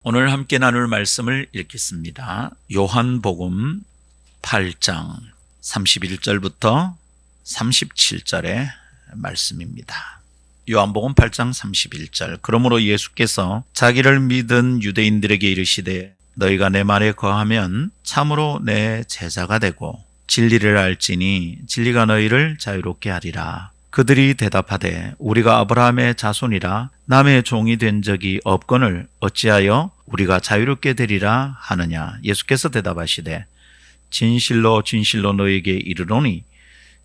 오늘 함께 나눌 말씀을 읽겠습니다. 요한복음 8장 31절부터 37절의 말씀입니다. 요한복음 8장 31절. 그러므로 예수께서 자기를 믿은 유대인들에게 이르시되 너희가 내 말에 거하면 참으로 내 제자가 되고 진리를 알지니 진리가 너희를 자유롭게 하리라. 그들이 대답하되 우리가 아브라함의 자손이라 남의 종이 된 적이 없거늘 어찌하여 우리가 자유롭게 되리라 하느냐. 예수께서 대답하시되 진실로 진실로 너희에게 이르노니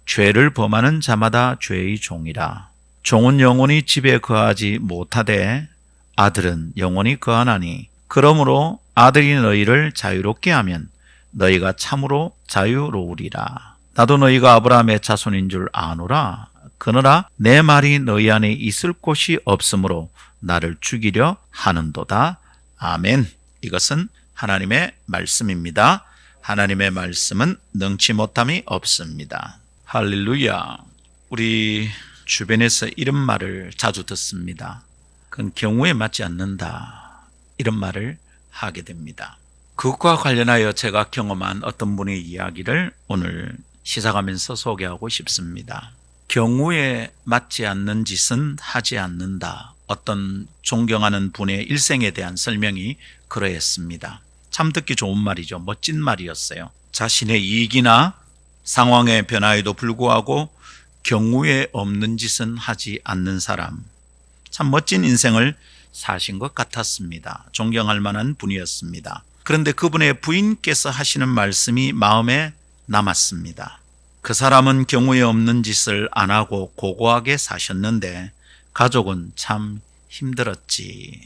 죄를 범하는 자마다 죄의 종이라. 종은 영원히 집에 거하지 못하되 아들은 영원히 거하나니 그러므로 아들이 너희를 자유롭게 하면 너희가 참으로 자유로우리라. 나도 너희가 아브라함의 자손인 줄 아노라. 그러나 내 말이 너희 안에 있을 곳이 없으므로 나를 죽이려 하는도다. 아멘. 이것은 하나님의 말씀입니다. 하나님의 말씀은 능치 못함이 없습니다. 할렐루야. 우리 주변에서 이런 말을 자주 듣습니다. 그건 경우에 맞지 않는다. 이런 말을 하게 됩니다. 그것과 관련하여 제가 경험한 어떤 분의 이야기를 오늘 시작하면서 소개하고 싶습니다. 경우에 맞지 않는 짓은 하지 않는다. 어떤 존경하는 분의 일생에 대한 설명이 그러했습니다. 참 듣기 좋은 말이죠. 멋진 말이었어요. 자신의 이익이나 상황의 변화에도 불구하고 경우에 없는 짓은 하지 않는 사람. 참 멋진 인생을 사신 것 같았습니다. 존경할 만한 분이었습니다. 그런데 그분의 부인께서 하시는 말씀이 마음에 남았습니다. 그 사람은 경우에 없는 짓을 안 하고 고고하게 사셨는데 가족은 참 힘들었지.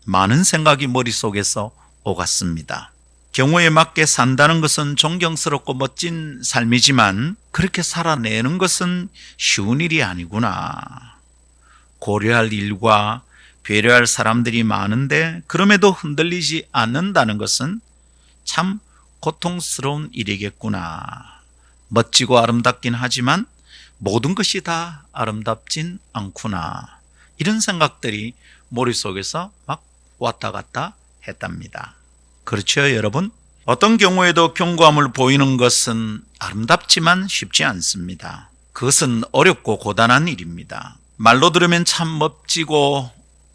많은 생각이 머릿속에서 오갔습니다. 경우에 맞게 산다는 것은 존경스럽고 멋진 삶이지만 그렇게 살아내는 것은 쉬운 일이 아니구나. 고려할 일과 배려할 사람들이 많은데 그럼에도 흔들리지 않는다는 것은 참 고통스러운 일이겠구나. 멋지고 아름답긴 하지만 모든 것이 다 아름답진 않구나. 이런 생각들이 머릿속에서 막 왔다 갔다 했답니다. 그렇죠, 여러분? 어떤 경우에도 견고함을 보이는 것은 아름답지만 쉽지 않습니다. 그것은 어렵고 고단한 일입니다. 말로 들으면 참 멋지고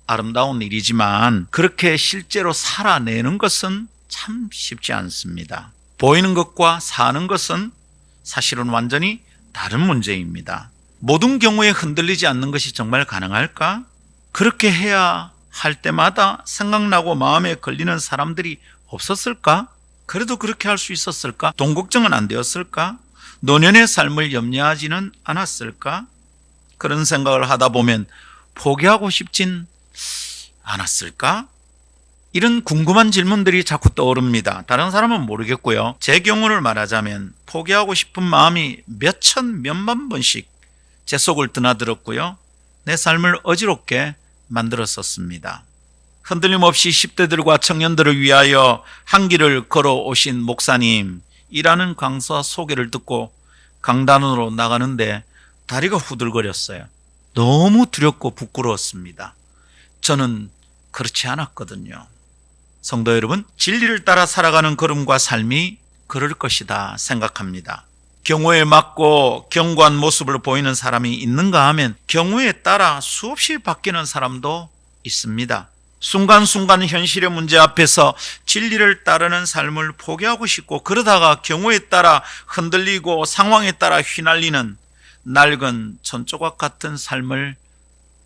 아름다운 일이지만 그렇게 실제로 살아내는 것은 참 쉽지 않습니다. 보이는 것과 사는 것은 사실은 완전히 다른 문제입니다. 모든 경우에 흔들리지 않는 것이 정말 가능할까? 그렇게 해야 할 때마다 생각나고 마음에 걸리는 사람들이 없었을까? 그래도 그렇게 할 수 있었을까? 돈 걱정은 안 되었을까? 노년의 삶을 염려하지는 않았을까? 그런 생각을 하다 보면 포기하고 싶진 않았을까? 이런 궁금한 질문들이 자꾸 떠오릅니다. 다른 사람은 모르겠고요. 제 경우를 말하자면 포기하고 싶은 마음이 몇천 몇만 번씩 제 속을 드나들었고요. 내 삶을 어지럽게 만들었었습니다. 흔들림 없이 10대들과 청년들을 위하여 한 길을 걸어오신 목사님이라는 강사 소개를 듣고 강단으로 나가는데 다리가 후들거렸어요. 너무 두렵고 부끄러웠습니다. 저는 그렇지 않았거든요. 성도 여러분, 진리를 따라 살아가는 걸음과 삶이 그럴 것이다 생각합니다. 경우에 맞고 견고한 모습을 보이는 사람이 있는가 하면 경우에 따라 수없이 바뀌는 사람도 있습니다. 순간순간 현실의 문제 앞에서 진리를 따르는 삶을 포기하고 싶고 그러다가 경우에 따라 흔들리고 상황에 따라 휘날리는 낡은 천조각 같은 삶을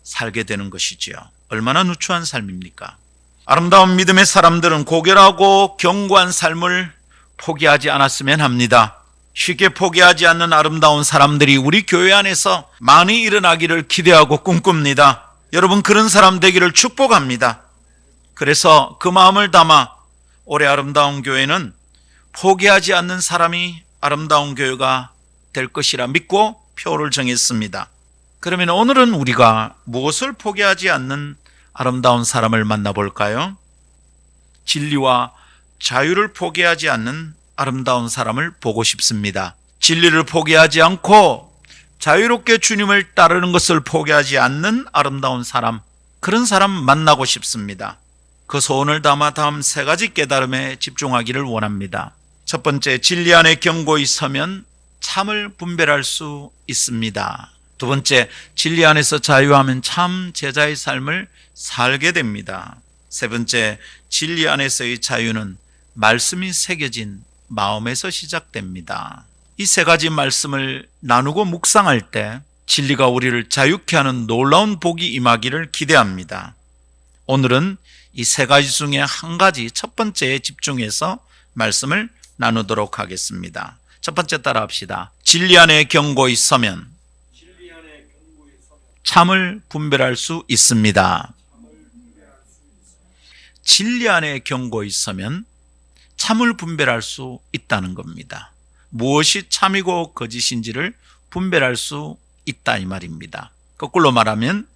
살게 되는 것이지요. 얼마나 누추한 삶입니까? 아름다운 믿음의 사람들은 고결하고 견고한 삶을 포기하지 않았으면 합니다. 쉽게 포기하지 않는 아름다운 사람들이 우리 교회 안에서 많이 일어나기를 기대하고 꿈꿉니다. 여러분, 그런 사람 되기를 축복합니다. 그래서 그 마음을 담아 올해 아름다운 교회는 포기하지 않는 사람이 아름다운 교회가 될 것이라 믿고 표를 정했습니다. 그러면 오늘은 우리가 무엇을 포기하지 않는 아름다운 사람을 만나볼까요? 진리와 자유를 포기하지 않는 아름다운 사람을 보고 싶습니다. 진리를 포기하지 않고 자유롭게 주님을 따르는 것을 포기하지 않는 아름다운 사람, 그런 사람 만나고 싶습니다. 그 소원을 담아 다음 세 가지 깨달음에 집중하기를 원합니다. 첫 번째, 진리 안에 경고히 서면 참을 분별할 수 있습니다. 두 번째, 진리 안에서 자유하면 참 제자의 삶을 살게 됩니다. 세 번째, 진리 안에서의 자유는 말씀이 새겨진 마음에서 시작됩니다. 이 세 가지 말씀을 나누고 묵상할 때 진리가 우리를 자유케 하는 놀라운 복이 임하기를 기대합니다. 오늘은 이 세 가지 중에 한 가지, 첫 번째에 집중해서 말씀을 나누도록 하겠습니다. 첫 번째 따라합시다. 진리 안에 경고히 서면 참을 분별할 수 있습니다. 진리 안에 경고히 서면 참을 분별할 수 있다는 겁니다. 무엇이 참이고 거짓인지를 분별할 수 있다 이 말입니다. 거꾸로 말하면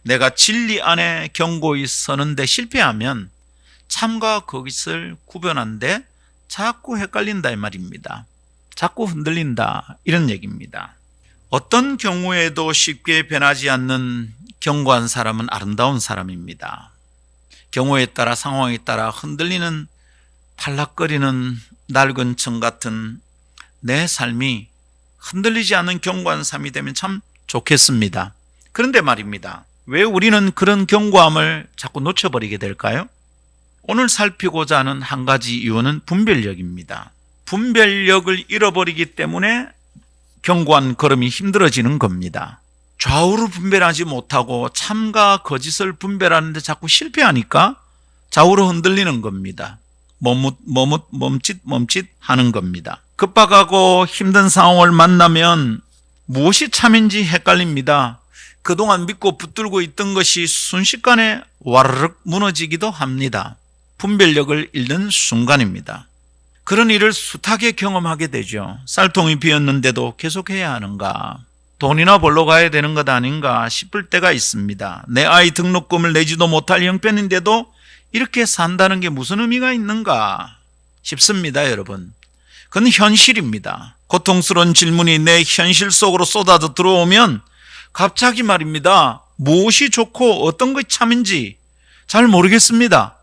내가 진리 안에 경고히 서는데 실패하면 참과 거짓을 구별하는데 자꾸 헷갈린다 이 말입니다. 자꾸 흔들린다 이런 얘기입니다. 어떤 경우에도 쉽게 변하지 않는 견고한 사람은 아름다운 사람입니다. 경우에 따라 상황에 따라 흔들리는 팔락거리는 낡은 청 같은 내 삶이 흔들리지 않는 견고한 삶이 되면 참 좋겠습니다. 그런데 말입니다. 왜 우리는 그런 견고함을 자꾸 놓쳐버리게 될까요? 오늘 살피고자 하는 한 가지 이유는 분별력입니다. 분별력을 잃어버리기 때문에 견고한 걸음이 힘들어지는 겁니다. 좌우를 분별하지 못하고 참과 거짓을 분별하는데 자꾸 실패하니까 좌우로 흔들리는 겁니다. 멈칫 하는 겁니다. 급박하고 힘든 상황을 만나면 무엇이 참인지 헷갈립니다. 그동안 믿고 붙들고 있던 것이 순식간에 와르륵 무너지기도 합니다. 분별력을 잃는 순간입니다. 그런 일을 숱하게 경험하게 되죠. 쌀통이 비었는데도 계속해야 하는가? 돈이나 벌러 가야 되는 것 아닌가 싶을 때가 있습니다. 내 아이 등록금을 내지도 못할 형편인데도 이렇게 산다는 게 무슨 의미가 있는가 싶습니다, 여러분. 그건 현실입니다. 고통스러운 질문이 내 현실 속으로 쏟아져 들어오면 갑자기 말입니다. 무엇이 좋고 어떤 것이 참인지 잘 모르겠습니다.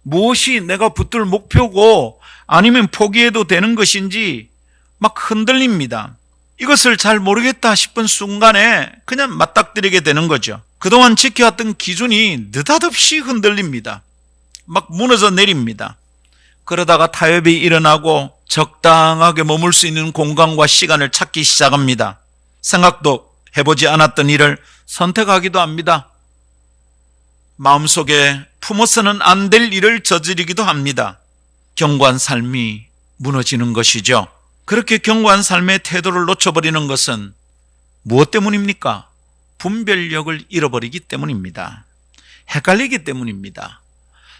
무엇이 내가 붙들 목표고 아니면 포기해도 되는 것인지 막 흔들립니다. 이것을 잘 모르겠다 싶은 순간에 그냥 맞닥뜨리게 되는 거죠. 그동안 지켜왔던 기준이 느닷없이 흔들립니다. 막 무너져 내립니다. 그러다가 타협이 일어나고 적당하게 머물 수 있는 공간과 시간을 찾기 시작합니다. 생각도 해보지 않았던 일을 선택하기도 합니다. 마음속에 품어서는 안 될 일을 저지르기도 합니다. 견고한 삶이 무너지는 것이죠. 그렇게 견고한 삶의 태도를 놓쳐버리는 것은 무엇 때문입니까? 분별력을 잃어버리기 때문입니다. 헷갈리기 때문입니다.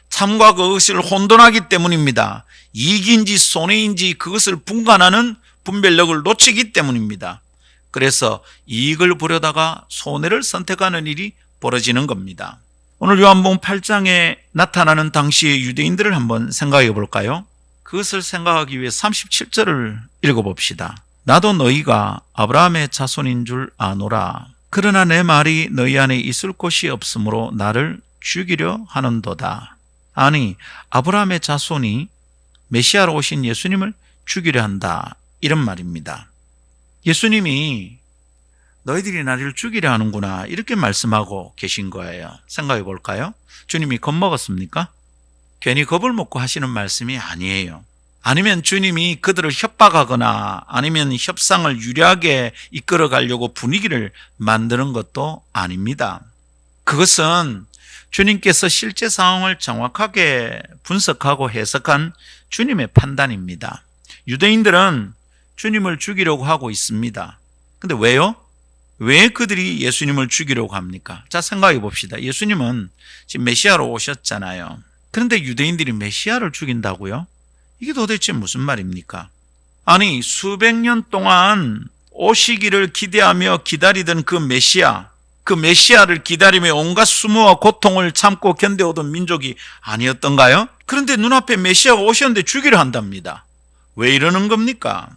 참과 그것을 혼돈하기 때문입니다. 이익인지 손해인지 그것을 분간하는 분별력을 놓치기 때문입니다. 그래서 이익을 보려다가 손해를 선택하는 일이 벌어지는 겁니다. 오늘 요한복음 8장에 나타나는 당시의 유대인들을 한번 생각해 볼까요? 그것을 생각하기 위해 37절을 읽어봅시다. 나도 너희가 아브라함의 자손인 줄 아노라. 그러나 내 말이 너희 안에 있을 곳이 없으므로 나를 죽이려 하는도다. 아니, 아브라함의 자손이 메시아로 오신 예수님을 죽이려 한다. 이런 말입니다. 예수님이 너희들이 나를 죽이려 하는구나 이렇게 말씀하고 계신 거예요. 생각해 볼까요? 주님이 겁먹었습니까? 괜히 겁을 먹고 하시는 말씀이 아니에요. 아니면 주님이 그들을 협박하거나 아니면 협상을 유리하게 이끌어 가려고 분위기를 만드는 것도 아닙니다. 그것은 주님께서 실제 상황을 정확하게 분석하고 해석한 주님의 판단입니다. 유대인들은 주님을 죽이려고 하고 있습니다. 근데 왜요? 왜 그들이 예수님을 죽이려고 합니까? 자, 생각해 봅시다. 예수님은 지금 메시아로 오셨잖아요. 그런데 유대인들이 메시아를 죽인다고요? 이게 도대체 무슨 말입니까? 아니, 수백 년 동안 오시기를 기대하며 기다리던 그 메시아를 기다리며 온갖 수모와 고통을 참고 견뎌오던 민족이 아니었던가요? 그런데 눈앞에 메시아가 오셨는데 죽이려 한답니다. 왜 이러는 겁니까?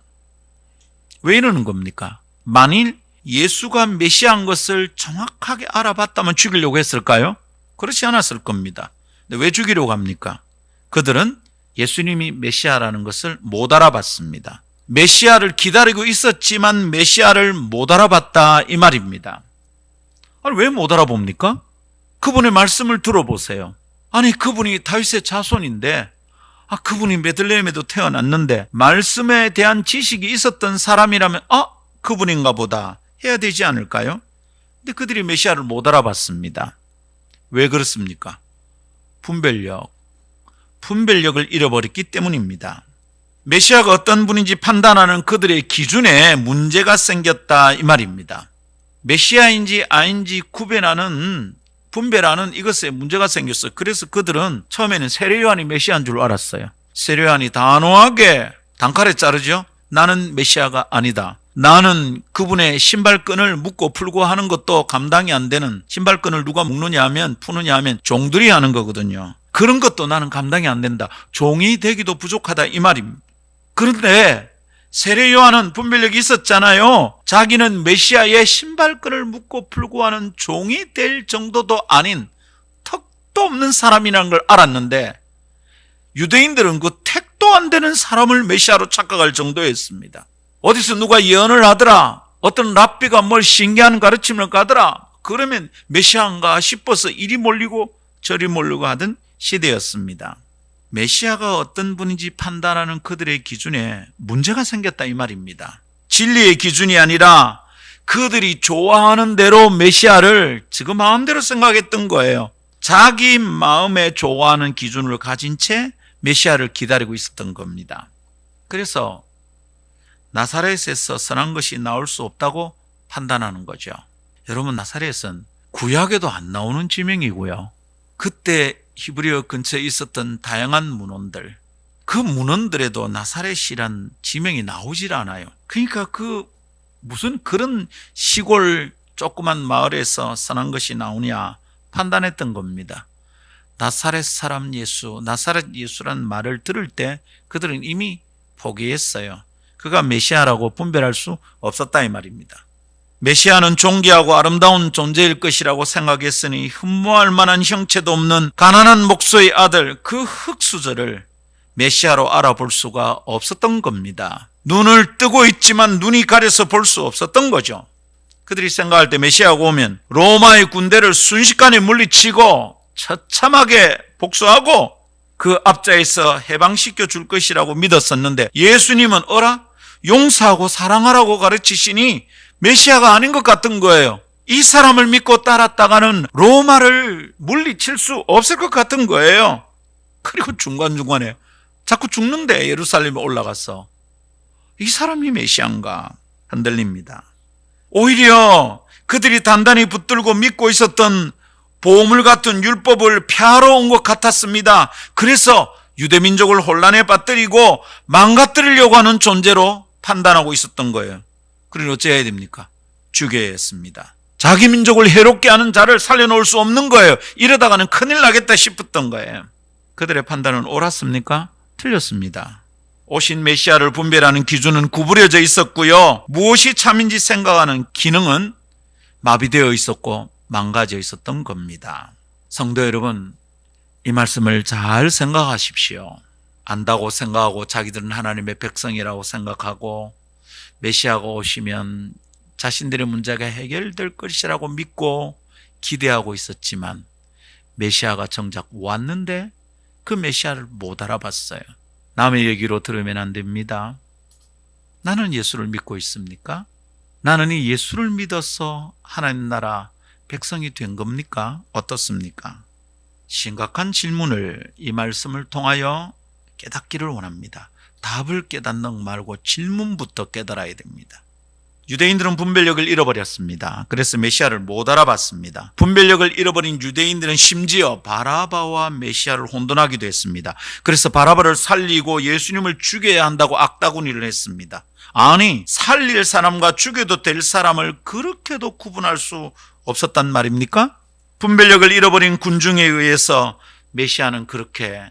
왜 이러는 겁니까? 만일 예수가 메시아인 것을 정확하게 알아봤다면 죽이려고 했을까요? 그렇지 않았을 겁니다. 근데 왜 죽이려고 합니까? 그들은 예수님이 메시아라는 것을 못 알아봤습니다. 메시아를 기다리고 있었지만 메시아를 못 알아봤다 이 말입니다. 아니, 왜 못 알아봅니까? 그분의 말씀을 들어보세요. 아니, 그분이 다윗의 자손인데, 그분이 베들레헴에도 태어났는데 말씀에 대한 지식이 있었던 사람이라면 그분인가 보다 해야 되지 않을까요? 근데 그들이 메시아를 못 알아봤습니다. 왜 그렇습니까? 분별력을 잃어버렸기 때문입니다. 메시아가 어떤 분인지 판단하는 그들의 기준에 문제가 생겼다 이 말입니다. 메시아인지 아닌지 분별하는 이것에 문제가 생겼어요. 그래서 그들은 처음에는 세례 요한이 메시아인 줄 알았어요. 세례 요한이 단호하게 단칼에 자르죠. 나는 메시아가 아니다. 나는 그분의 신발끈을 묶고 풀고 하는 것도 감당이 안 되는, 신발끈을 누가 묶느냐 하면 푸느냐 하면 종들이 하는 거거든요. 그런 것도 나는 감당이 안 된다. 종이 되기도 부족하다 이 말입니다. 그런데 세례 요한은 분별력이 있었잖아요. 자기는 메시아의 신발끈을 묶고 풀고 하는 종이 될 정도도 아닌 턱도 없는 사람이라는 걸 알았는데 유대인들은 그 택도 안 되는 사람을 메시아로 착각할 정도였습니다. 어디서 누가 예언을 하더라, 어떤 랍비가 뭘 신기한 가르침을 가더라, 그러면 메시아인가 싶어서 이리 몰리고 저리 몰리고 하던 시대였습니다. 메시아가 어떤 분인지 판단하는 그들의 기준에 문제가 생겼다 이 말입니다. 진리의 기준이 아니라 그들이 좋아하는 대로 메시아를 지금 마음대로 생각했던 거예요. 자기 마음에 좋아하는 기준을 가진 채 메시아를 기다리고 있었던 겁니다. 그래서 나사렛에서 선한 것이 나올 수 없다고 판단하는 거죠. 여러분, 나사렛은 구약에도 안 나오는 지명이고요. 그때 히브리어 근처에 있었던 다양한 문헌들, 그 문헌들에도 나사렛이란 지명이 나오질 않아요. 그러니까 무슨 그런 시골 조그만 마을에서 선한 것이 나오냐 판단했던 겁니다. 나사렛 사람 예수, 나사렛 예수란 말을 들을 때 그들은 이미 포기했어요. 그가 메시아라고 분별할 수 없었다 이 말입니다. 메시아는 존귀하고 아름다운 존재일 것이라고 생각했으니 흠모할 만한 형체도 없는 가난한 목소의 아들, 그 흙수저를 메시아로 알아볼 수가 없었던 겁니다. 눈을 뜨고 있지만 눈이 가려서 볼 수 없었던 거죠. 그들이 생각할 때 메시아가 오면 로마의 군대를 순식간에 물리치고 처참하게 복수하고 그 앞자에서 해방시켜 줄 것이라고 믿었었는데, 예수님은 용서하고 사랑하라고 가르치시니 메시아가 아닌 것 같은 거예요. 이 사람을 믿고 따랐다가는 로마를 물리칠 수 없을 것 같은 거예요. 그리고 중간중간에 자꾸 죽는데, 예루살렘에 올라가서 이 사람이 메시아인가 흔들립니다. 오히려 그들이 단단히 붙들고 믿고 있었던 보물 같은 율법을 폐하러 온 것 같았습니다. 그래서 유대민족을 혼란에 빠뜨리고 망가뜨리려고 하는 존재로 판단하고 있었던 거예요. 그러니 어찌해야 됩니까? 죽여야 했습니다. 자기 민족을 해롭게 하는 자를 살려놓을 수 없는 거예요. 이러다가는 큰일 나겠다 싶었던 거예요. 그들의 판단은 옳았습니까? 틀렸습니다. 오신 메시아를 분별하는 기준은 구부려져 있었고요. 무엇이 참인지 생각하는 기능은 마비되어 있었고 망가져 있었던 겁니다. 성도 여러분, 이 말씀을 잘 생각하십시오. 안다고 생각하고 자기들은 하나님의 백성이라고 생각하고 메시아가 오시면 자신들의 문제가 해결될 것이라고 믿고 기대하고 있었지만 메시아가 정작 왔는데 그 메시아를 못 알아봤어요. 남의 얘기로 들으면 안 됩니다. 나는 예수를 믿고 있습니까? 나는 이 예수를 믿어서 하나님 나라 백성이 된 겁니까? 어떻습니까? 심각한 질문을 이 말씀을 통하여 깨닫기를 원합니다. 답을 깨닫는 말고 질문부터 깨달아야 됩니다. 유대인들은 분별력을 잃어버렸습니다. 그래서 메시아를 못 알아봤습니다. 분별력을 잃어버린 유대인들은 심지어 바라바와 메시아를 혼돈하기도 했습니다. 그래서 바라바를 살리고 예수님을 죽여야 한다고 악다구니를 했습니다. 아니, 살릴 사람과 죽여도 될 사람을 그렇게도 구분할 수 없었단 말입니까? 분별력을 잃어버린 군중에 의해서 메시아는 그렇게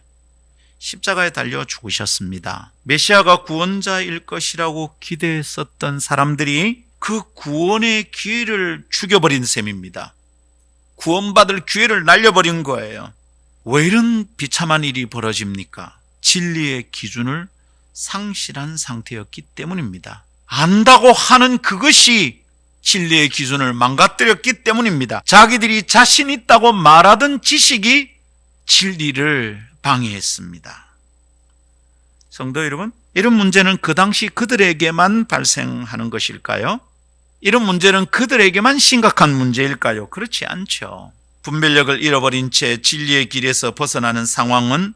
십자가에 달려 죽으셨습니다. 메시아가 구원자일 것이라고 기대했었던 사람들이 그 구원의 기회를 죽여버린 셈입니다. 구원받을 기회를 날려버린 거예요. 왜 이런 비참한 일이 벌어집니까? 진리의 기준을 상실한 상태였기 때문입니다. 안다고 하는 그것이 진리의 기준을 망가뜨렸기 때문입니다. 자기들이 자신 있다고 말하던 지식이 진리를 방해했습니다. 성도 여러분, 이런 문제는 그 당시 그들에게만 발생하는 것일까요? 이런 문제는 그들에게만 심각한 문제일까요? 그렇지 않죠. 분별력을 잃어버린 채 진리의 길에서 벗어나는 상황은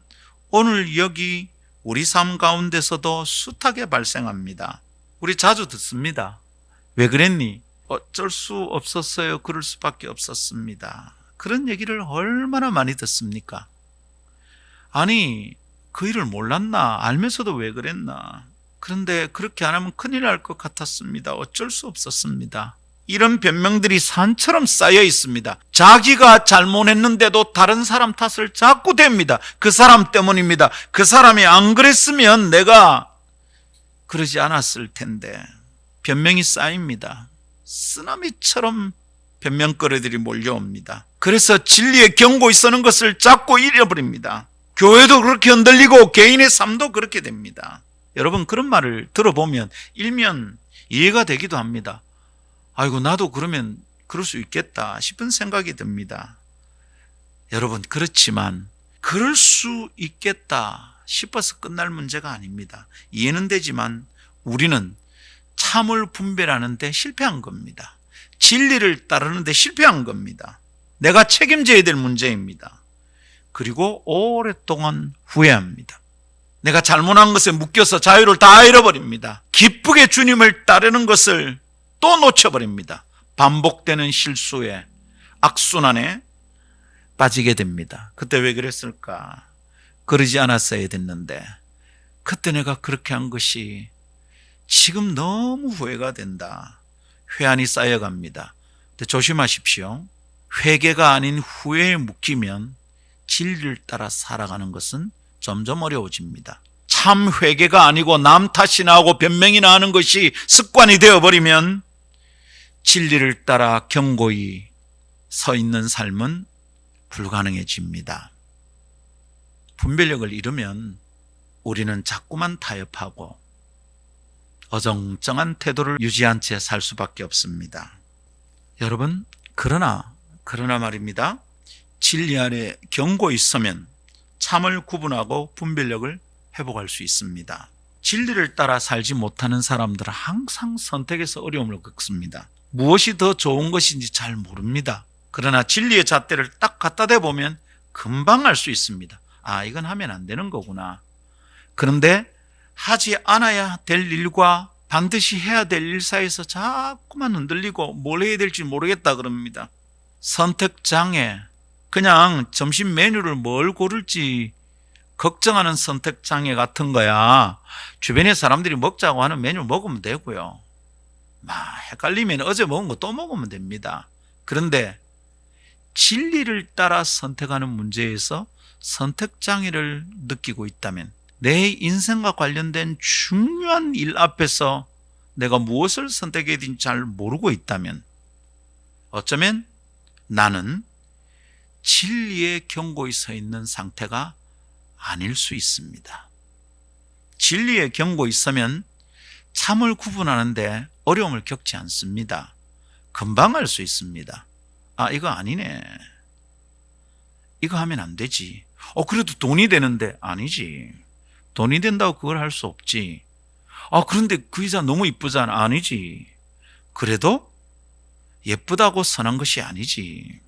오늘 여기 우리 삶 가운데서도 숱하게 발생합니다. 우리 자주 듣습니다. 왜 그랬니? 어쩔 수 없었어요. 그럴 수밖에 없었습니다. 그런 얘기를 얼마나 많이 듣습니까? 아니, 그 일을 몰랐나? 알면서도 왜 그랬나? 그런데 그렇게 안 하면 큰일 날 것 같았습니다. 어쩔 수 없었습니다. 이런 변명들이 산처럼 쌓여 있습니다. 자기가 잘못했는데도 다른 사람 탓을 자꾸 댑니다. 그 사람 때문입니다. 그 사람이 안 그랬으면 내가 그러지 않았을 텐데. 변명이 쌓입니다. 쓰나미처럼 변명거리들이 몰려옵니다. 그래서 진리의 경고에 서는 것을 자꾸 잃어버립니다. 교회도 그렇게 흔들리고 개인의 삶도 그렇게 됩니다. 여러분, 그런 말을 들어보면 일면 이해가 되기도 합니다. 아이고, 나도 그러면 그럴 수 있겠다 싶은 생각이 듭니다. 여러분, 그렇지만 그럴 수 있겠다 싶어서 끝날 문제가 아닙니다. 이해는 되지만 우리는 참을 분별하는 데 실패한 겁니다. 진리를 따르는 데 실패한 겁니다. 내가 책임져야 될 문제입니다. 그리고 오랫동안 후회합니다. 내가 잘못한 것에 묶여서 자유를 다 잃어버립니다. 기쁘게 주님을 따르는 것을 또 놓쳐버립니다. 반복되는 실수에, 악순환에 빠지게 됩니다. 그때 왜 그랬을까? 그러지 않았어야 됐는데, 그때 내가 그렇게 한 것이 지금 너무 후회가 된다. 회한이 쌓여갑니다. 근데 조심하십시오. 회개가 아닌 후회에 묶이면 진리를 따라 살아가는 것은 점점 어려워집니다. 참 회개가 아니고 남 탓이나 하고 변명이나 하는 것이 습관이 되어버리면 진리를 따라 견고히 서 있는 삶은 불가능해집니다. 분별력을 잃으면 우리는 자꾸만 타협하고 어정쩡한 태도를 유지한 채 살 수밖에 없습니다. 여러분, 그러나 말입니다. 진리 안에 견고히 있으면 참을 구분하고 분별력을 회복할 수 있습니다. 진리를 따라 살지 못하는 사람들은 항상 선택에서 어려움을 겪습니다. 무엇이 더 좋은 것인지 잘 모릅니다. 그러나 진리의 잣대를 딱 갖다 대보면 금방 알 수 있습니다. 아, 이건 하면 안 되는 거구나. 그런데 하지 않아야 될 일과 반드시 해야 될 일 사이에서 자꾸만 흔들리고 뭘 해야 될지 모르겠다 그럽니다. 선택장애, 그냥 점심 메뉴를 뭘 고를지 걱정하는 선택장애 같은 거야. 주변에 사람들이 먹자고 하는 메뉴 먹으면 되고요. 헷갈리면 어제 먹은 거 또 먹으면 됩니다. 그런데 진리를 따라 선택하는 문제에서 선택장애를 느끼고 있다면, 내 인생과 관련된 중요한 일 앞에서 내가 무엇을 선택해야 되는지 잘 모르고 있다면, 어쩌면 나는 진리의 견고히 서 있는 상태가 아닐 수 있습니다. 진리의 견고히 서면 참을 구분하는데 어려움을 겪지 않습니다. 금방 알 수 있습니다. 아, 이거 아니네. 이거 하면 안 되지. 그래도 돈이 되는데. 아니지. 돈이 된다고 그걸 할 수 없지. 그런데 그 여자 너무 이쁘잖아. 아니지. 그래도 예쁘다고 선한 것이 아니지.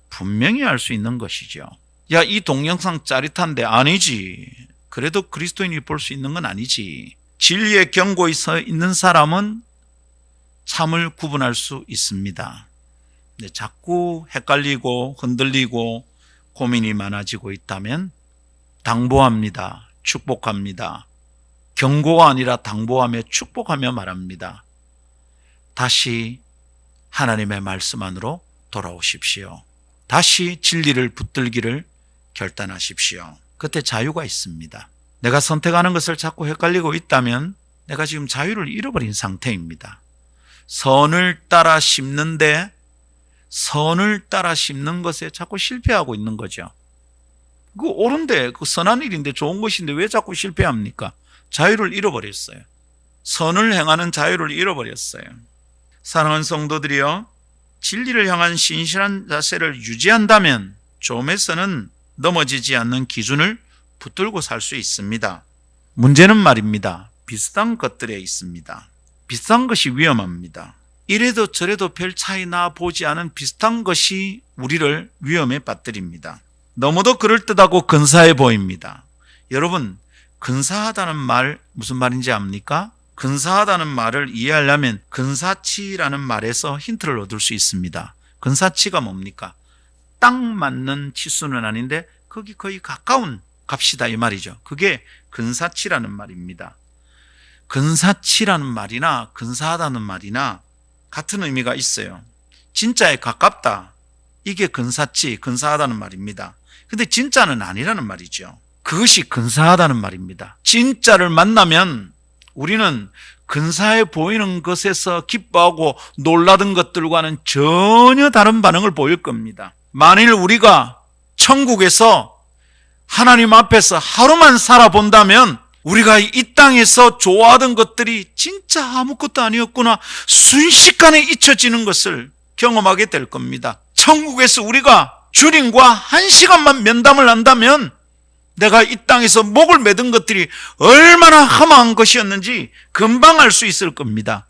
분명히 알 수 있는 것이죠. 야, 이 동영상 짜릿한데. 아니지. 그래도 그리스도인이 볼 수 있는 건 아니지. 진리의 견고히 서 있는 사람은 참을 구분할 수 있습니다. 근데 자꾸 헷갈리고 흔들리고 고민이 많아지고 있다면 당부합니다. 축복합니다. 경고가 아니라 당부하며 축복하며 말합니다. 다시 하나님의 말씀 안으로 돌아오십시오. 다시 진리를 붙들기를 결단하십시오. 그때 자유가 있습니다. 내가 선택하는 것을 자꾸 헷갈리고 있다면 내가 지금 자유를 잃어버린 상태입니다. 선을 따라 심는데 선을 따라 심는 것에 자꾸 실패하고 있는 거죠. 그 옳은데, 그 선한 일인데 좋은 것인데 왜 자꾸 실패합니까? 자유를 잃어버렸어요. 선을 행하는 자유를 잃어버렸어요. 사랑하는 성도들이요, 진리를 향한 신실한 자세를 유지한다면 좀에서는 넘어지지 않는 기준을 붙들고 살 수 있습니다. 문제는 말입니다, 비슷한 것들에 있습니다. 비슷한 것이 위험합니다. 이래도 저래도 별 차이 나 보지 않은 비슷한 것이 우리를 위험에 빠뜨립니다. 너무도 그럴듯하고 근사해 보입니다. 여러분, 근사하다는 말 무슨 말인지 압니까? 근사하다는 말을 이해하려면 근사치라는 말에서 힌트를 얻을 수 있습니다. 근사치가 뭡니까? 딱 맞는 치수는 아닌데 거기 거의 가까운 값이다 이 말이죠. 그게 근사치라는 말입니다. 근사치라는 말이나 근사하다는 말이나 같은 의미가 있어요. 진짜에 가깝다, 이게 근사치, 근사하다는 말입니다. 근데 진짜는 아니라는 말이죠. 그것이 근사하다는 말입니다. 진짜를 만나면 우리는 근사해 보이는 것에서 기뻐하고 놀라던 것들과는 전혀 다른 반응을 보일 겁니다. 만일 우리가 천국에서 하나님 앞에서 하루만 살아본다면 우리가 이 땅에서 좋아하던 것들이 진짜 아무것도 아니었구나, 순식간에 잊혀지는 것을 경험하게 될 겁니다. 천국에서 우리가 주님과 1시간만 면담을 한다면 내가 이 땅에서 목을 매든 것들이 얼마나 허망한 것이었는지 금방 알 수 있을 겁니다.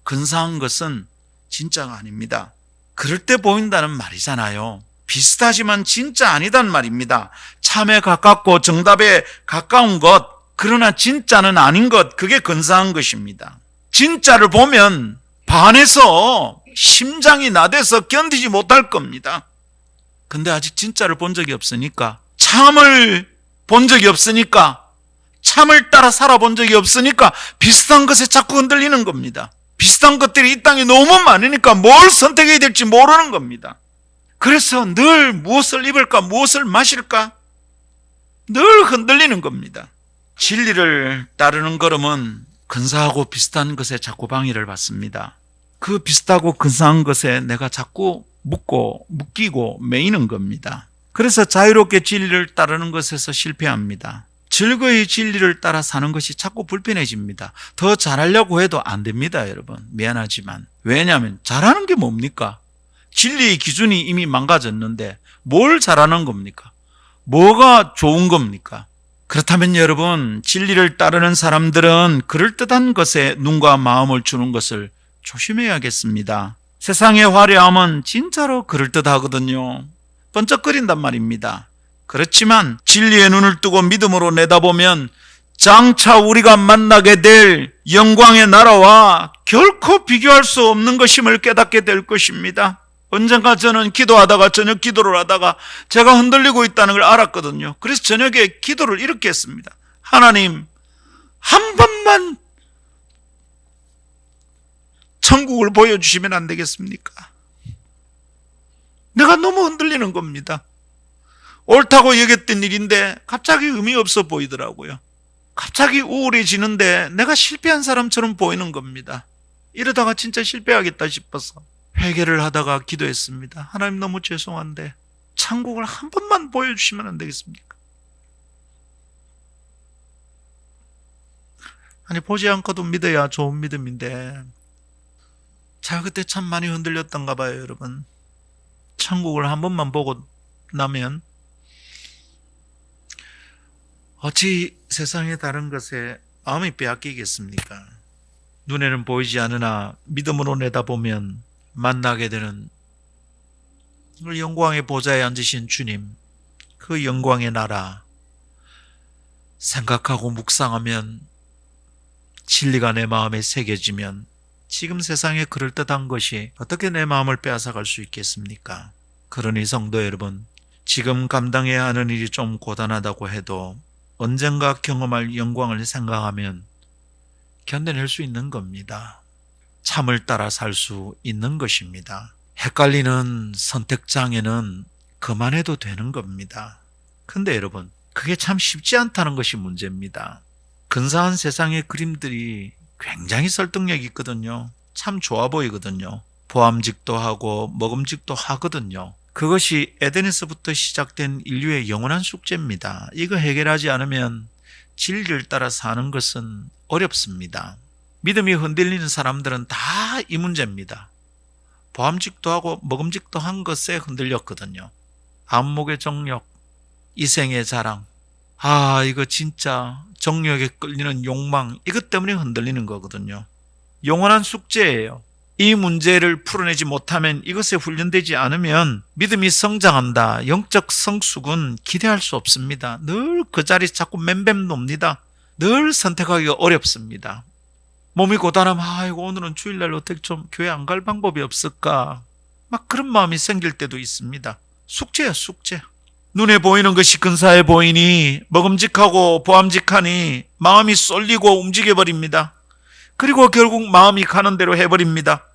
근사한 것은 진짜가 아닙니다. 그럴 때 보인다는 말이잖아요. 비슷하지만 진짜 아니단 말입니다. 참에 가깝고 정답에 가까운 것, 그러나 진짜는 아닌 것, 그게 근사한 것입니다. 진짜를 보면 반해서 심장이 나대서 견디지 못할 겁니다. 근데 아직 진짜를 본 적이 없으니까, 참을 본 적이 없으니까, 참을 따라 살아본 적이 없으니까 비슷한 것에 자꾸 흔들리는 겁니다. 비슷한 것들이 이 땅에 너무 많으니까 뭘 선택해야 될지 모르는 겁니다. 그래서 늘 무엇을 입을까, 무엇을 마실까 늘 흔들리는 겁니다. 진리를 따르는 걸음은 근사하고 비슷한 것에 자꾸 방해를 받습니다. 그 비슷하고 근사한 것에 내가 자꾸 묶이고 매이는 겁니다. 그래서 자유롭게 진리를 따르는 것에서 실패합니다. 즐거이 진리를 따라 사는 것이 자꾸 불편해집니다. 더 잘하려고 해도 안 됩니다, 여러분. 미안하지만. 왜냐하면 잘하는 게 뭡니까? 진리의 기준이 이미 망가졌는데 뭘 잘하는 겁니까? 뭐가 좋은 겁니까? 그렇다면 여러분, 진리를 따르는 사람들은 그럴듯한 것에 눈과 마음을 주는 것을 조심해야겠습니다. 세상의 화려함은 진짜로 그럴듯하거든요. 번쩍거린단 말입니다. 그렇지만 진리의 눈을 뜨고 믿음으로 내다보면 장차 우리가 만나게 될 영광의 나라와 결코 비교할 수 없는 것임을 깨닫게 될 것입니다. 언젠가 저는 기도하다가, 저녁 기도를 하다가 제가 흔들리고 있다는 걸 알았거든요. 그래서 저녁에 기도를 이렇게 했습니다. 하나님, 한 번만 천국을 보여주시면 안 되겠습니까? 내가 너무 흔들리는 겁니다. 옳다고 여겼던 일인데 갑자기 의미 없어 보이더라고요. 갑자기 우울해지는데 내가 실패한 사람처럼 보이는 겁니다. 이러다가 진짜 실패하겠다 싶어서 회개를 하다가 기도했습니다. 하나님, 너무 죄송한데 천국을 한 번만 보여주시면 안 되겠습니까? 아니, 보지 않고도 믿어야 좋은 믿음인데 제가 그때 참 많이 흔들렸던가 봐요, 여러분. 천국을 한 번만 보고 나면 어찌 세상의 다른 것에 마음이 빼앗기겠습니까? 눈에는 보이지 않으나 믿음으로 내다보면 만나게 되는 영광의 보좌에 앉으신 주님, 그 영광의 나라 생각하고 묵상하면, 진리가 내 마음에 새겨지면 지금 세상에 그럴듯한 것이 어떻게 내 마음을 빼앗아갈 수 있겠습니까? 그러니 성도 여러분, 지금 감당해야 하는 일이 좀 고단하다고 해도 언젠가 경험할 영광을 생각하면 견뎌낼 수 있는 겁니다. 참을 따라 살 수 있는 것입니다. 헷갈리는 선택장애는 그만해도 되는 겁니다. 근데 여러분, 그게 참 쉽지 않다는 것이 문제입니다. 근사한 세상의 그림들이 굉장히 설득력 있거든요. 참 좋아 보이거든요. 보암직도 하고 먹음직도 하거든요. 그것이 에덴에서부터 시작된 인류의 영원한 숙제입니다. 이거 해결하지 않으면 진리를 따라 사는 것은 어렵습니다. 믿음이 흔들리는 사람들은 다 이 문제입니다. 보암직도 하고 먹음직도 한 것에 흔들렸거든요. 안목의 정력, 이생의 자랑, 이거 진짜 정력에 끌리는 욕망, 이것 때문에 흔들리는 거거든요. 영원한 숙제예요. 이 문제를 풀어내지 못하면, 이것에 훈련되지 않으면 믿음이 성장한다, 영적 성숙은 기대할 수 없습니다. 늘 그 자리 자꾸 맴맴 놉니다. 늘 선택하기가 어렵습니다. 몸이 고단하면 아이고 오늘은 주일날 어떻게 좀 교회 안 갈 방법이 없을까, 막 그런 마음이 생길 때도 있습니다. 숙제야, 숙제. 눈에 보이는 것이 근사해 보이니 먹음직하고 보암직하니 마음이 쏠리고 움직여버립니다. 그리고 결국 마음이 가는 대로 해버립니다.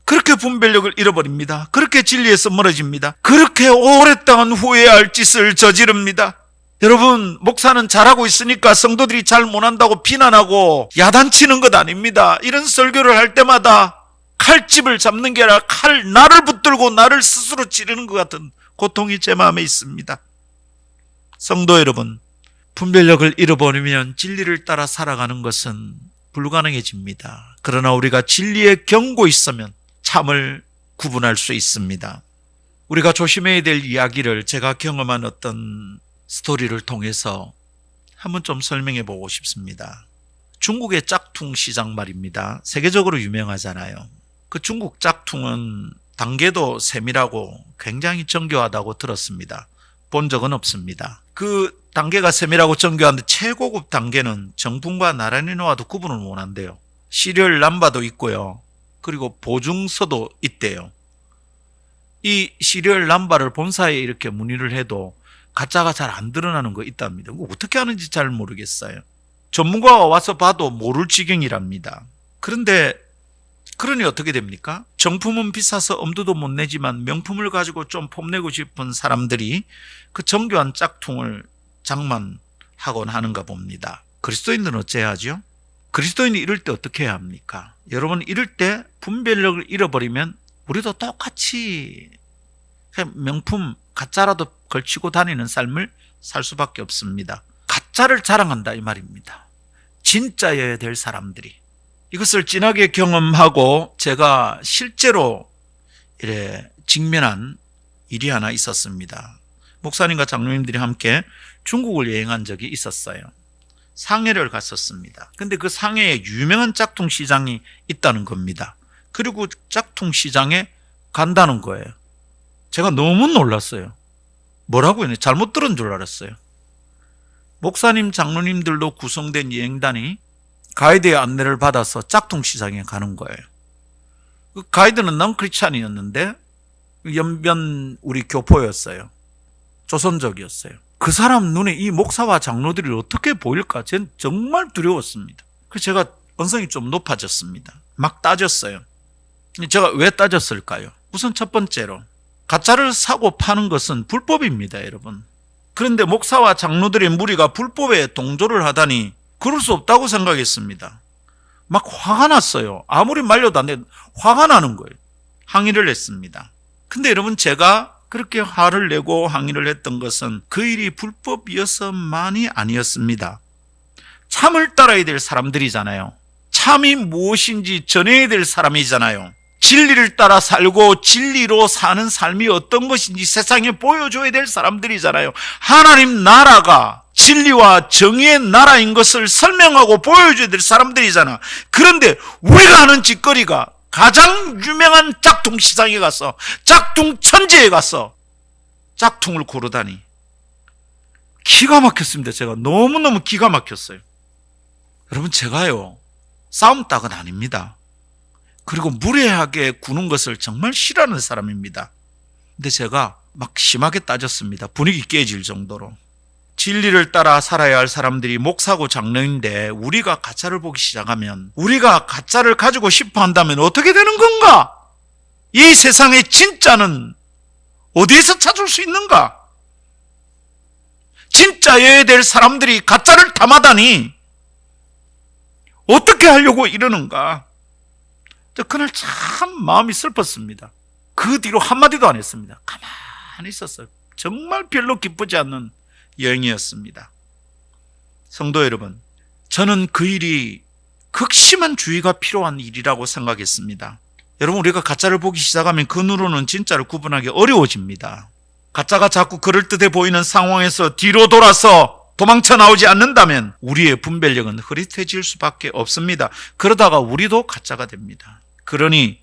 그렇게 분별력을 잃어버립니다. 그렇게 진리에서 멀어집니다. 그렇게 오랫동안 후회할 짓을 저지릅니다. 여러분, 목사는 잘하고 있으니까 성도들이 잘 못한다고 비난하고 야단치는 것 아닙니다. 이런 설교를 할 때마다 칼집을 잡는 게 아니라 나를 붙들고 나를 스스로 찌르는 것 같은 고통이 제 마음에 있습니다. 성도 여러분, 분별력을 잃어버리면 진리를 따라 살아가는 것은 불가능해집니다. 그러나 우리가 진리에 경고 있으면 참을 구분할 수 있습니다. 우리가 조심해야 될 이야기를 제가 경험한 어떤 스토리를 통해서 한번 좀 설명해 보고 싶습니다. 중국의 짝퉁 시장 말입니다. 세계적으로 유명하잖아요. 그 중국 짝퉁은 단계도 세밀하고 굉장히 정교하다고 들었습니다. 본 적은 없습니다. 그 단계가 세밀하고 정교한데 최고급 단계는 정품과 나란히 놓아도 구분을 못한대요. 시리얼 넘버도 있고요. 그리고 보증서도 있대요. 이 시리얼 넘버를 본사에 이렇게 문의를 해도 가짜가 잘 안 드러나는 거 있답니다. 어떻게 하는지 잘 모르겠어요. 전문가가 와서 봐도 모를 지경이랍니다. 그런데 그러니 어떻게 됩니까? 정품은 비싸서 엄두도 못 내지만 명품을 가지고 좀 폼내고 싶은 사람들이 그 정교한 짝퉁을 장만하곤 하는가 봅니다. 그리스도인들은 어째야죠? 그리스도인이 이럴 때 어떻게 해야 합니까? 여러분, 이럴 때 분별력을 잃어버리면 우리도 똑같이 그냥 명품 가짜라도 걸치고 다니는 삶을 살 수밖에 없습니다. 가짜를 자랑한다 이 말입니다. 진짜여야 될 사람들이. 이것을 진하게 경험하고 제가 실제로 직면한 일이 하나 있었습니다. 목사님과 장로님들이 함께 중국을 여행한 적이 있었어요. 상해를 갔었습니다. 근데 그 상해에 유명한 짝퉁 시장이 있다는 겁니다. 그리고 짝퉁 시장에 간다는 거예요. 제가 너무 놀랐어요. 뭐라고요? 잘못 들은 줄 알았어요. 목사님, 장로님들로 구성된 여행단이 가이드의 안내를 받아서 짝퉁 시장에 가는 거예요. 그 가이드는 넌크리스찬이었는데 연변 우리 교포였어요. 조선족이었어요. 그 사람 눈에 이 목사와 장로들이 어떻게 보일까? 전 정말 두려웠습니다. 그래서 제가 언성이 좀 높아졌습니다. 막 따졌어요. 제가 왜 따졌을까요? 우선 첫 번째로 가짜를 사고 파는 것은 불법입니다, 여러분. 그런데 목사와 장로들의 무리가 불법에 동조를 하다니 그럴 수 없다고 생각했습니다. 막 화가 났어요. 아무리 말려도 안 돼. 화가 나는 거예요. 항의를 했습니다. 근데 여러분, 제가 그렇게 화를 내고 항의를 했던 것은 그 일이 불법이어서만이 아니었습니다. 참을 따라야 될 사람들이잖아요. 참이 무엇인지 전해야 될 사람이잖아요. 진리를 따라 살고 진리로 사는 삶이 어떤 것인지 세상에 보여줘야 될 사람들이잖아요. 하나님 나라가 진리와 정의의 나라인 것을 설명하고 보여줘야 될 사람들이잖아. 그런데 우리가 하는 짓거리가 가장 유명한 짝퉁 시장에 가서, 짝퉁 천지에 가서 짝퉁을 고르다니 기가 막혔습니다. 제가 너무너무 기가 막혔어요. 여러분, 제가요 싸움닭은 아닙니다. 그리고 무례하게 구는 것을 정말 싫어하는 사람입니다. 근데 제가 막 심하게 따졌습니다. 분위기 깨질 정도로. 진리를 따라 살아야 할 사람들이 목사고 장로인데 우리가 가짜를 보기 시작하면, 우리가 가짜를 가지고 싶어 한다면 어떻게 되는 건가? 이 세상의 진짜는 어디에서 찾을 수 있는가? 진짜여야 될 사람들이 가짜를 탐하다니 어떻게 하려고 이러는가? 그날 참 마음이 슬펐습니다. 그 뒤로 한마디도 안 했습니다. 가만히 있었어요. 정말 별로 기쁘지 않는 여행이었습니다. 성도 여러분, 저는 그 일이 극심한 주의가 필요한 일이라고 생각했습니다. 여러분, 우리가 가짜를 보기 시작하면 그 눈으로는 진짜를 구분하기 어려워집니다. 가짜가 자꾸 그럴듯해 보이는 상황에서 뒤로 돌아서 도망쳐 나오지 않는다면 우리의 분별력은 흐릿해질 수밖에 없습니다. 그러다가 우리도 가짜가 됩니다. 그러니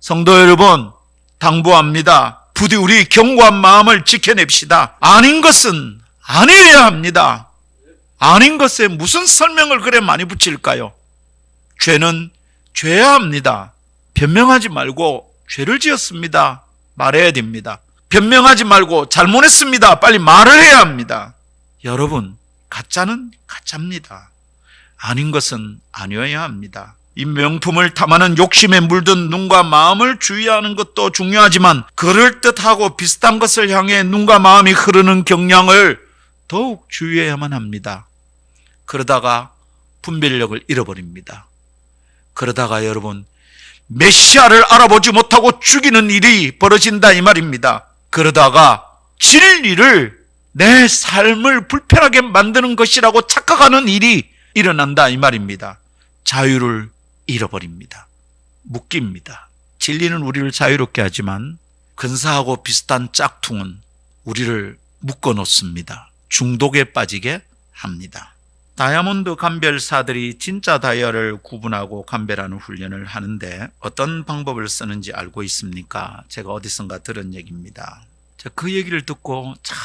성도 여러분, 당부합니다. 부디 우리 견고한 마음을 지켜냅시다. 아닌 것은 아니어야 합니다. 아닌 것에 무슨 설명을 그래 많이 붙일까요? 죄는 죄야 합니다. 변명하지 말고 죄를 지었습니다. 말해야 됩니다. 변명하지 말고 잘못했습니다. 빨리 말을 해야 합니다. 여러분, 가짜는 가짜입니다. 아닌 것은 아니어야 합니다. 이 명품을 탐하는 욕심에 물든 눈과 마음을 주의하는 것도 중요하지만 그럴듯하고 비슷한 것을 향해 눈과 마음이 흐르는 경향을 더욱 주의해야만 합니다. 그러다가 분별력을 잃어버립니다. 그러다가 여러분, 메시아를 알아보지 못하고 죽이는 일이 벌어진다 이 말입니다. 그러다가 진리를 내 삶을 불편하게 만드는 것이라고 착각하는 일이 일어난다 이 말입니다. 자유를 잃어버립니다. 묶입니다. 진리는 우리를 자유롭게 하지만 근사하고 비슷한 짝퉁은 우리를 묶어놓습니다. 중독에 빠지게 합니다. 다이아몬드 감별사들이 진짜 다이아를 구분하고 감별하는 훈련을 하는데 어떤 방법을 쓰는지 알고 있습니까? 제가 어디선가 들은 얘기입니다. 제가 그 얘기를 듣고 참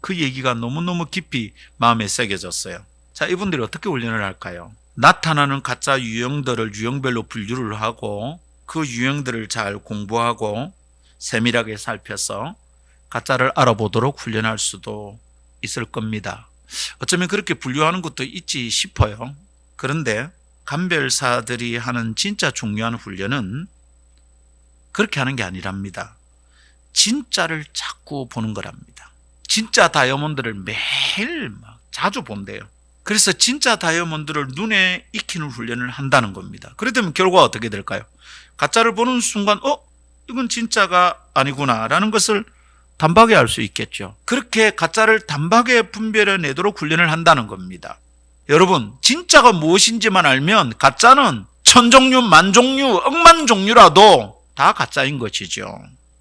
그 얘기가 너무너무 깊이 마음에 새겨졌어요. 자, 이분들이 어떻게 훈련을 할까요? 나타나는 가짜 유형들을 유형별로 분류를 하고 그 유형들을 잘 공부하고 세밀하게 살펴서 가짜를 알아보도록 훈련할 수도 있을 겁니다. 어쩌면 그렇게 분류하는 것도 있지 싶어요. 그런데 감별사들이 하는 진짜 중요한 훈련은 그렇게 하는 게 아니랍니다. 진짜를 자꾸 보는 거랍니다. 진짜 다이아몬드를 매일 자주 본대요. 그래서 진짜 다이아몬드를 눈에 익히는 훈련을 한다는 겁니다. 그러면 결과가 어떻게 될까요? 가짜를 보는 순간 이건 진짜가 아니구나 라는 것을 단박에 알 수 있겠죠. 그렇게 가짜를 단박에 분별해내도록 훈련을 한다는 겁니다. 여러분, 진짜가 무엇인지만 알면 가짜는 천종류, 만종류, 억만 종류라도 다 가짜인 것이죠.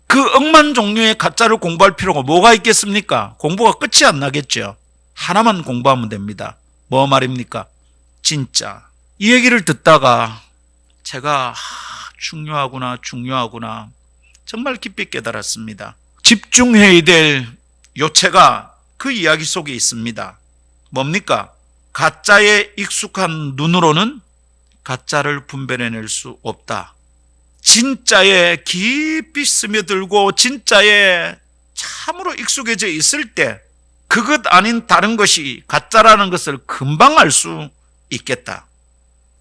그 억만 종류의 가짜를 공부할 필요가 뭐가 있겠습니까? 공부가 끝이 안 나겠죠. 하나만 공부하면 됩니다. 뭐 말입니까? 진짜. 이 얘기를 듣다가 제가 중요하구나 정말 깊이 깨달았습니다. 집중해야 될 요체가 그 이야기 속에 있습니다. 뭡니까? 가짜에 익숙한 눈으로는 가짜를 분별해낼 수 없다. 진짜에 깊이 스며들고 진짜에 참으로 익숙해져 있을 때 그것 아닌 다른 것이 가짜라는 것을 금방 알 수 있겠다.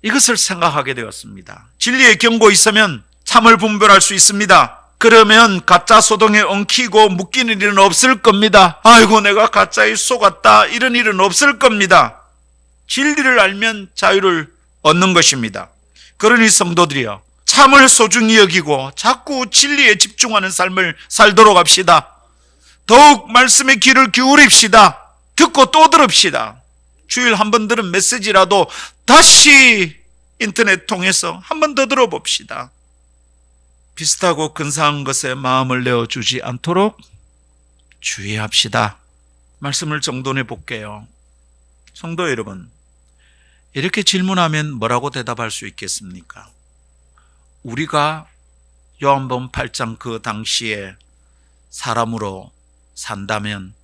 이것을 생각하게 되었습니다. 진리에 견고 있으면 참을 분별할 수 있습니다. 그러면 가짜 소동에 엉키고 묶이는 일은 없을 겁니다. 아이고 내가 가짜에 속았다 이런 일은 없을 겁니다. 진리를 알면 자유를 얻는 것입니다. 그러니 성도들이여, 참을 소중히 여기고 자꾸 진리에 집중하는 삶을 살도록 합시다. 더욱 말씀의 귀를 기울입시다. 듣고 또 들읍시다. 주일 한 번 들은 메시지라도 다시 인터넷 통해서 한 번 더 들어봅시다. 비슷하고 근사한 것에 마음을 내어주지 않도록 주의합시다. 말씀을 정돈해 볼게요. 성도 여러분, 이렇게 질문하면 뭐라고 대답할 수 있겠습니까? 우리가 요한복음 8장 그 당시에 사람으로 산다면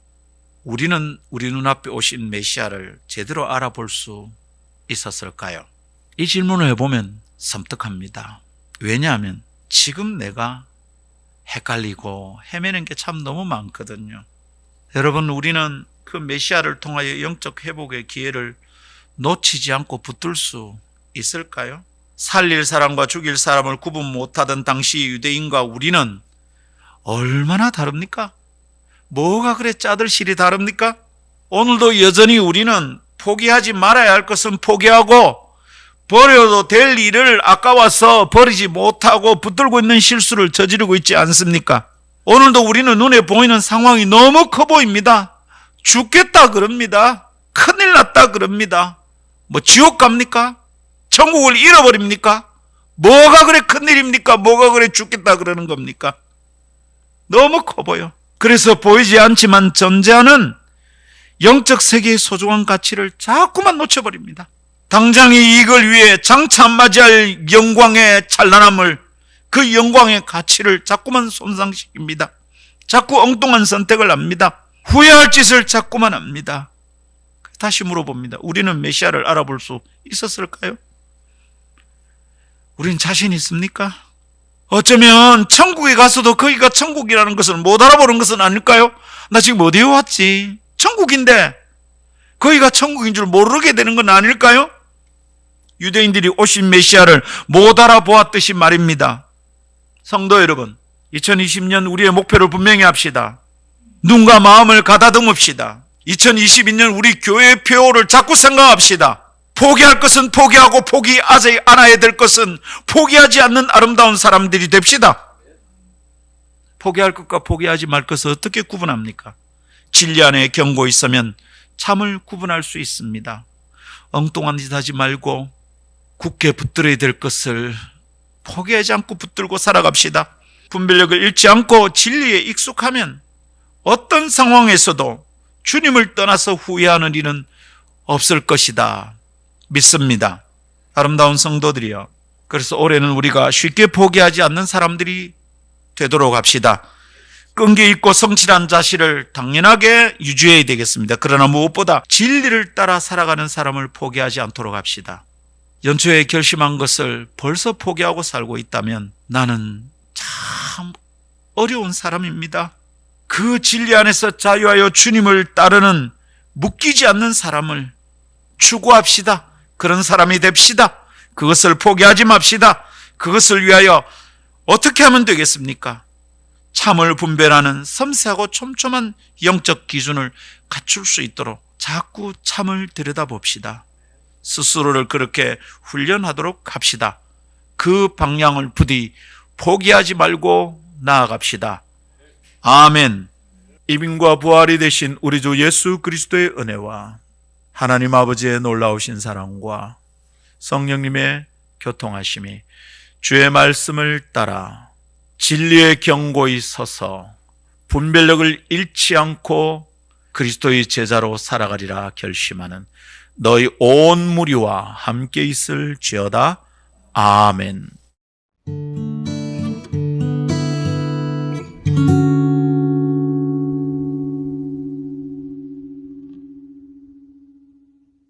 우리는 우리 눈앞에 오신 메시아를 제대로 알아볼 수 있었을까요? 이 질문을 해보면 섬뜩합니다. 왜냐하면 지금 내가 헷갈리고 헤매는 게 참 너무 많거든요. 여러분, 우리는 그 메시아를 통하여 영적 회복의 기회를 놓치지 않고 붙들 수 있을까요? 살릴 사람과 죽일 사람을 구분 못하던 당시 유대인과 우리는 얼마나 다릅니까? 뭐가 그래 짜들실이 다릅니까? 오늘도 여전히 우리는 포기하지 말아야 할 것은 포기하고 버려도 될 일을 아까워서 버리지 못하고 붙들고 있는 실수를 저지르고 있지 않습니까? 오늘도 우리는 눈에 보이는 상황이 너무 커 보입니다. 죽겠다 그럽니다. 큰일 났다 그럽니다. 뭐 지옥 갑니까? 천국을 잃어버립니까? 뭐가 그래 큰일입니까? 뭐가 그래 죽겠다 그러는 겁니까? 너무 커 보여. 그래서 보이지 않지만 존재하는 영적 세계의 소중한 가치를 자꾸만 놓쳐버립니다. 당장의 이익을 위해 장차 맞이할 영광의 찬란함을, 그 영광의 가치를 자꾸만 손상시킵니다. 자꾸 엉뚱한 선택을 합니다. 후회할 짓을 자꾸만 합니다. 다시 물어봅니다. 우리는 메시아를 알아볼 수 있었을까요? 우린 자신 있습니까? 어쩌면 천국에 가서도 거기가 천국이라는 것을 못 알아보는 것은 아닐까요? 나 지금 어디에 왔지? 천국인데 거기가 천국인 줄 모르게 되는 건 아닐까요? 유대인들이 오신 메시아를 못 알아보았듯이 말입니다. 성도 여러분, 2020년 우리의 목표를 분명히 합시다. 눈과 마음을 가다듬읍시다. 2022년 우리 교회의 표를 자꾸 생각합시다. 포기할 것은 포기하고 포기하지 않아야 될 것은 포기하지 않는 아름다운 사람들이 됩시다. 포기할 것과 포기하지 말 것을 어떻게 구분합니까? 진리 안에 경고 있으면 참을 구분할 수 있습니다. 엉뚱한 짓 하지 말고 굳게 붙들어야 될 것을 포기하지 않고 붙들고 살아갑시다. 분별력을 잃지 않고 진리에 익숙하면 어떤 상황에서도 주님을 떠나서 후회하는 일은 없을 것이다 믿습니다. 아름다운 성도들이여, 그래서 올해는 우리가 쉽게 포기하지 않는 사람들이 되도록 합시다. 끈기 있고 성실한 자신을 당연하게 유지해야 되겠습니다. 그러나 무엇보다 진리를 따라 살아가는 사람을 포기하지 않도록 합시다. 연초에 결심한 것을 벌써 포기하고 살고 있다면 나는 참 어려운 사람입니다. 그 진리 안에서 자유하여 주님을 따르는 묶이지 않는 사람을 추구합시다. 그런 사람이 됩시다. 그것을 포기하지 맙시다. 그것을 위하여 어떻게 하면 되겠습니까? 참을 분별하는 섬세하고 촘촘한 영적 기준을 갖출 수 있도록 자꾸 참을 들여다봅시다. 스스로를 그렇게 훈련하도록 합시다. 그 방향을 부디 포기하지 말고 나아갑시다. 아멘. 이민과 부활이 되신 우리 주 예수 그리스도의 은혜와 하나님 아버지의 놀라우신 사랑과 성령님의 교통하심이 주의 말씀을 따라 진리의 경고에 서서 분별력을 잃지 않고 그리스도의 제자로 살아가리라 결심하는 너희 온 무리와 함께 있을지어다. 아멘.